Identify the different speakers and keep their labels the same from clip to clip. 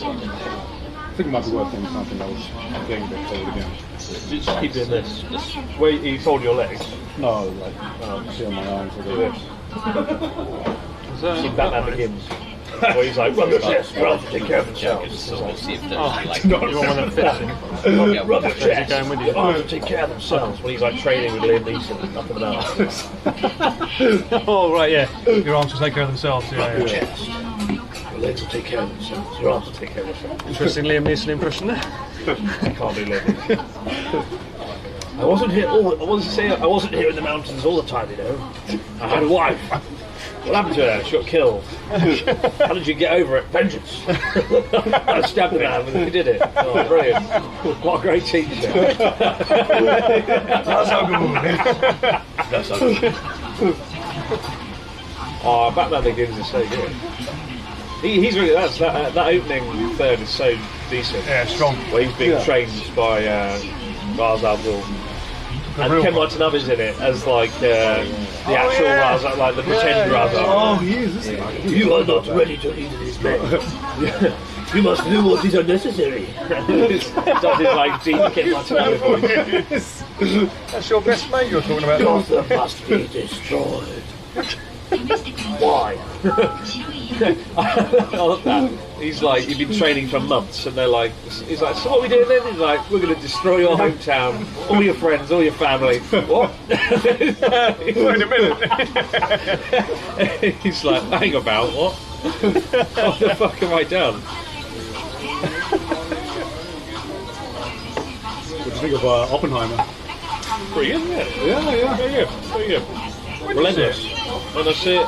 Speaker 1: I think it might be worth doing something else. I'm getting a bit cold again.
Speaker 2: You just keep doing this. Wait, you fold your legs.
Speaker 1: No, like, see on my arms.
Speaker 2: Do this. See Batman Begins. Where he's like, rub your chest, rather to take care of themselves.
Speaker 3: See if there's
Speaker 2: You want one that fits in. Rub your chest,
Speaker 4: going with you.
Speaker 2: rather to take care of themselves. When he's like training with Liam Neeson up and down.
Speaker 4: Oh, right, yeah. Your arms will take care of themselves. Yeah, yeah.
Speaker 2: Chest. Your legs will take care of themselves. Your arms will take care of themselves.
Speaker 4: Interesting Liam Neeson impression there.
Speaker 2: I can't do Liam Neeson. I wasn't here in the mountains all the time, you know. I had a wife. What happened to her? She got killed. How did you get over it? Vengeance. I stabbed the man when he did it. Oh, brilliant. What a great teacher.
Speaker 4: That's how good.
Speaker 2: That's so good. Oh, Batman Begins is so good. He's really, that opening third is so decent.
Speaker 4: Yeah, strong.
Speaker 2: Where he's being trained by Ra's al Ghul. And Ken Watanabe's in it as like the actual Ra's, like the pretend Ra's al Ghul.
Speaker 1: Oh, he is, isn't he?
Speaker 2: You are not ready to lead these men. You must do what is unnecessary. That is like deep Ken Watanabe voice.
Speaker 4: That's your best mate you're talking about.
Speaker 2: Gotham must be destroyed. Why? I love that. He's like, you've been training for months, and they're like, he's like, so what are we doing then? He's like, we're going to destroy your hometown, all your friends, all your family. What?
Speaker 4: Wait a minute.
Speaker 2: He's like, hang about, what? What the fuck have I done?
Speaker 1: What do you think of Oppenheimer?
Speaker 2: Pretty good, isn't it?
Speaker 1: Yeah.
Speaker 2: Very good, very good. Relentless. When I see it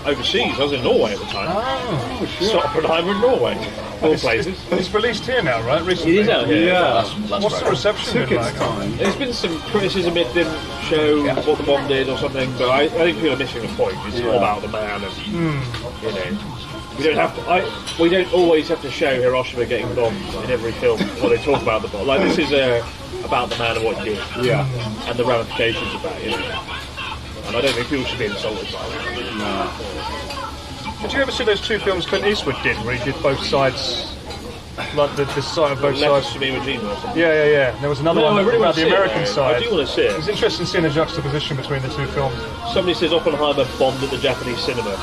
Speaker 2: overseas, I was in Norway at the time.
Speaker 4: Oh,
Speaker 2: Shit. Oppenheimer in Norway. All places.
Speaker 4: It's released here now, right? Recently.
Speaker 2: It is out here.
Speaker 1: Yeah.
Speaker 4: What's the reception been like?
Speaker 2: There's been some criticism it didn't show what the bomb did or something, but I think people are missing the point. It's all about the man, and you know, we don't have to. We don't always have to show Hiroshima getting bombed in every film when they talk about the bomb. Like this is about the man and what he did, and the ramifications of that. You know? And I don't think people should be insulted by that.
Speaker 4: Did you ever see those two films Clint Eastwood did, where he did both sides, like the side of both sides?
Speaker 2: To me, Regina or something.
Speaker 4: Yeah. There was another one about the American side.
Speaker 2: I do want to see it.
Speaker 4: It's interesting seeing the juxtaposition between the two films.
Speaker 2: Somebody says Oppenheimer bombed at the Japanese cinema.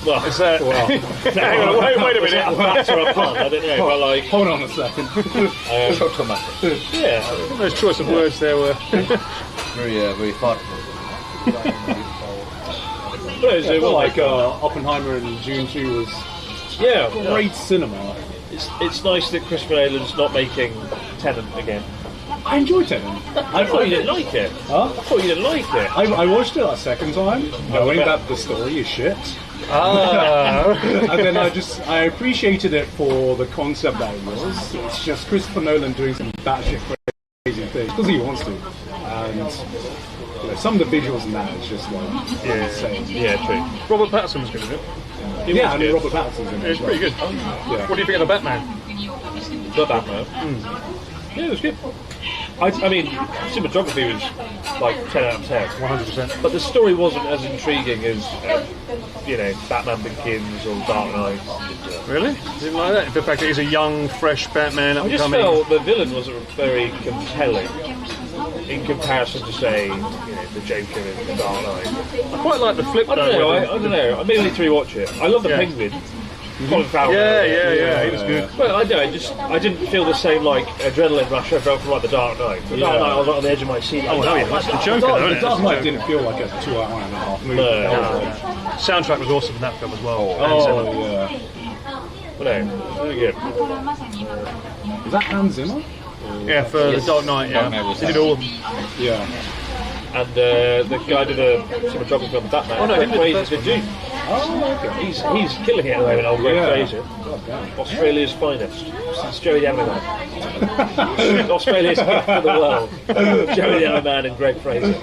Speaker 2: Well,
Speaker 4: Is that?
Speaker 2: well,
Speaker 4: Hang on, wait a
Speaker 2: was it
Speaker 4: minute.
Speaker 2: a fact or a pun? I don't know, but like...
Speaker 1: Hold on a second.
Speaker 2: Yeah.
Speaker 4: Those choice of words there were.
Speaker 3: very thoughtful.
Speaker 2: Well,
Speaker 1: I feel like Oppenheimer in June 2 was great cinema.
Speaker 2: It's nice that Christopher Nolan's not making Tenet again.
Speaker 1: I enjoyed it.
Speaker 2: I thought you didn't like it.
Speaker 1: Huh?
Speaker 2: I thought you didn't like it.
Speaker 1: I watched it a second time, knowing that the story is shit.
Speaker 4: Ah.
Speaker 1: And then I appreciated it for the concept that it was. It's just Christopher Nolan doing some batshit crazy things because he wants to. And you know, some of the visuals in that is just like insane.
Speaker 2: Yeah, true.
Speaker 4: Robert Pattinson was good, isn't it?
Speaker 1: Yeah, and Robert Pattinson's in it.
Speaker 4: It's pretty good.
Speaker 1: Yeah.
Speaker 4: What do you think of the Batman?
Speaker 2: The Batman. Yeah, it was good. I mean, cinematography was like 10 out of 10.
Speaker 4: 100%.
Speaker 2: But the story wasn't as intriguing as, you know, Batman Begins or Dark Knight.
Speaker 4: Really? Didn't like that? The fact that he's a young, fresh Batman
Speaker 2: I just
Speaker 4: upcoming.
Speaker 2: felt the villain wasn't very compelling in comparison to, say, you know, the Joker in The Dark Knight.
Speaker 4: I quite like the flip
Speaker 2: I don't
Speaker 4: though.
Speaker 2: know. I don't know. I maybe need to rewatch it. I love the Penguin. Colin Farrell.
Speaker 4: Yeah, he was good.
Speaker 2: Well, I don't. I didn't feel the same like adrenaline rush I felt from like The Dark Knight. The Dark Knight, I was on the edge of my seat. Like,
Speaker 4: no, that's the Joker, though, isn't
Speaker 1: The
Speaker 4: it?
Speaker 1: Dark Knight didn't feel like a 2.5 movie.
Speaker 2: No.
Speaker 4: Soundtrack was awesome in that film as well.
Speaker 1: Oh, yeah.
Speaker 2: Well, no, very good.
Speaker 1: Is that Hans Zimmer?
Speaker 4: Yeah, for The Dark Knight, yeah.
Speaker 3: Dark Knight was
Speaker 4: He did all of them.
Speaker 1: Yeah.
Speaker 2: And the guy did a cinematography on Batman.
Speaker 4: Oh, no, he did the
Speaker 2: Fraser
Speaker 4: first
Speaker 2: did
Speaker 4: one.
Speaker 2: you?
Speaker 1: Oh, okay.
Speaker 2: He's killing it at the moment, old Greg Fraser.
Speaker 1: God damn.
Speaker 2: Australia's finest. It's Joey the Hammerman. Australia's gift for the world. Joey the Hammerman and Greg Fraser.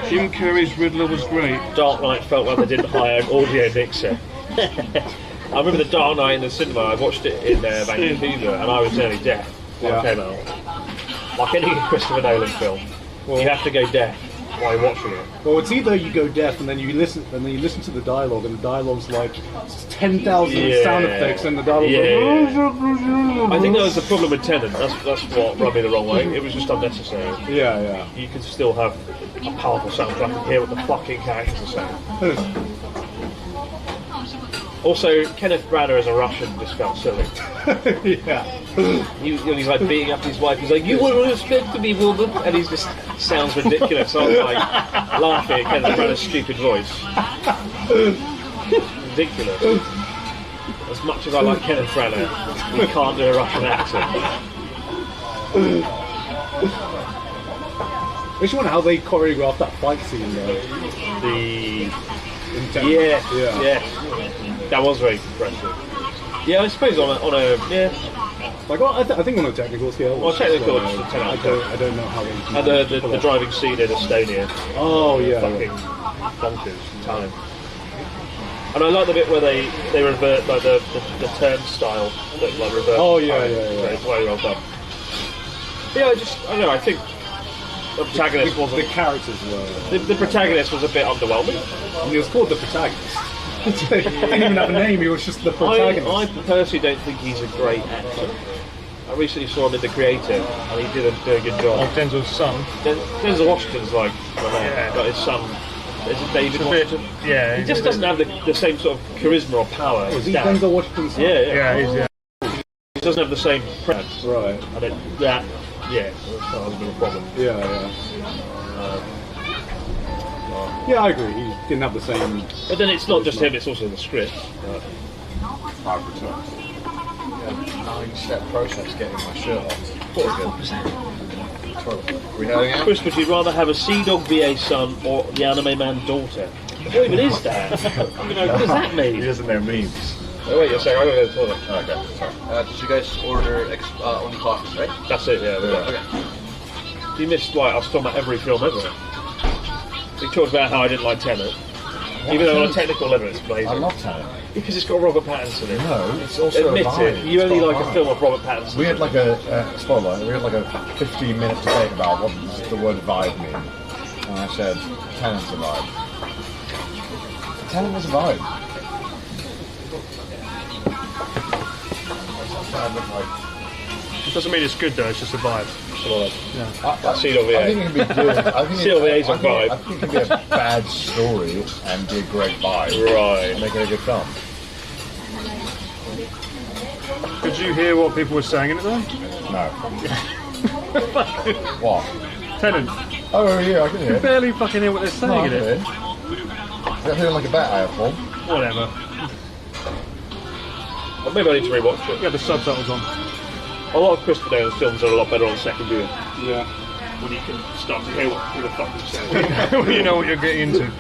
Speaker 4: Jim Carrey's Riddler was great.
Speaker 2: Dark Knight felt like they didn't hire an audio mixer. I remember The Dark Knight in the cinema. I watched it in Vancouver, and I was nearly deaf when it came out. Like any Christopher Nolan film, you have to go deaf while you're watching it.
Speaker 1: Well, it's either you go deaf and then you listen to the dialogue, and the dialogue's like 10,000 sound effects, and the dialogue.
Speaker 2: I think that was the problem with Tenet. That's what rubbed me the wrong way. It was just unnecessary.
Speaker 1: Yeah.
Speaker 2: You could still have a powerful soundtrack and hear what the fucking characters are saying. Also, Kenneth Branagh as a Russian just felt silly.
Speaker 1: Yeah.
Speaker 2: He's like beating up his wife. He's like, "You wouldn't expect to be woman," and he just sounds ridiculous. So I'm like laughing at Kenneth Branagh's stupid voice. Ridiculous. As much as I like Kenneth Branagh, he can't do a Russian accent.
Speaker 1: Which one? How they choreographed that fight scene though? Yeah. That was very impressive. Yeah, I suppose on a Like, well, I think on a technical scale.
Speaker 2: Well, technical,
Speaker 1: I don't know how they.
Speaker 2: And the driving scene in Estonia.
Speaker 1: Oh yeah.
Speaker 2: Fucking bonkers time. And I like the bit where they revert like the turnstile that like revert.
Speaker 1: Oh yeah.
Speaker 2: It's very well done. Yeah, I don't know. I think the protagonist wasn't.
Speaker 1: The characters were.
Speaker 2: The protagonist was a bit underwhelming.
Speaker 1: And he was called the protagonist. He didn't even have a name. He was just the protagonist.
Speaker 2: I personally don't think he's a great actor. I recently saw him in The Creator, and he did a good job.
Speaker 4: Oh, Denzel's son.
Speaker 2: Denzel Washington's like the man, but his son. Is it David Washington?
Speaker 4: Yeah.
Speaker 2: He just doesn't have the same sort of charisma or power.
Speaker 1: Was he Denzel Washington's son?
Speaker 2: Yeah. He doesn't have the same presence.
Speaker 1: Right.
Speaker 2: And that was a bit of a problem.
Speaker 1: Yeah. Yeah, I agree. He didn't have the same.
Speaker 2: But then it's not just him; it's also the script.
Speaker 3: 9-step process getting my shirt off. We having it?
Speaker 2: Chris, would you rather have a Sea Dog VA son or the Anime Man daughter? What even is that? What does that mean?
Speaker 3: He doesn't know memes.
Speaker 2: Oh wait, you're saying I'm going to go to the toilet.
Speaker 3: Okay, sorry. Did you guys order only coffees, right?
Speaker 2: That's it, yeah.
Speaker 3: Okay.
Speaker 2: You missed, like, I was talking about every film ever. We talked about how I didn't like Tenet. Even though on a technical level it's amazing.
Speaker 3: I love Tenet.
Speaker 2: Because it's got Robert Pattinson in it.
Speaker 3: No, it's also
Speaker 2: Admit
Speaker 3: a vibe.
Speaker 2: it, you only
Speaker 3: It's got
Speaker 2: like a
Speaker 3: vibe.
Speaker 2: film of Robert Pattinson.
Speaker 3: We had like a spoiler. We had like a 15-minute debate about what does the word vibe mean, and I said Tenet's a vibe. Tenet was a vibe.
Speaker 4: It doesn't mean it's good though. It's just a vibe.
Speaker 2: Sea Dog VA.
Speaker 3: I think it can be good. I think
Speaker 2: CLVA's a vibe.
Speaker 3: I think it can be a bad story and be a great vibe.
Speaker 2: Right.
Speaker 3: Make it a good film.
Speaker 4: Did you hear what people were saying in it though?
Speaker 3: No. What?
Speaker 4: Tenet.
Speaker 3: Oh yeah, I can hear
Speaker 4: You
Speaker 3: it.
Speaker 4: barely fucking hear what they're
Speaker 3: No,
Speaker 4: saying
Speaker 3: I
Speaker 4: in
Speaker 3: can hear
Speaker 4: it.
Speaker 3: it. Is that feeling like a bet I have, Paul?
Speaker 4: Whatever.
Speaker 2: Well, maybe I need to rewatch it.
Speaker 4: You have the subtitles on.
Speaker 2: A lot of Christopher Nolan's films are a lot better on second viewing.
Speaker 1: Yeah.
Speaker 2: When you can start to hear what the fuck he's saying.
Speaker 4: You know what you're getting into.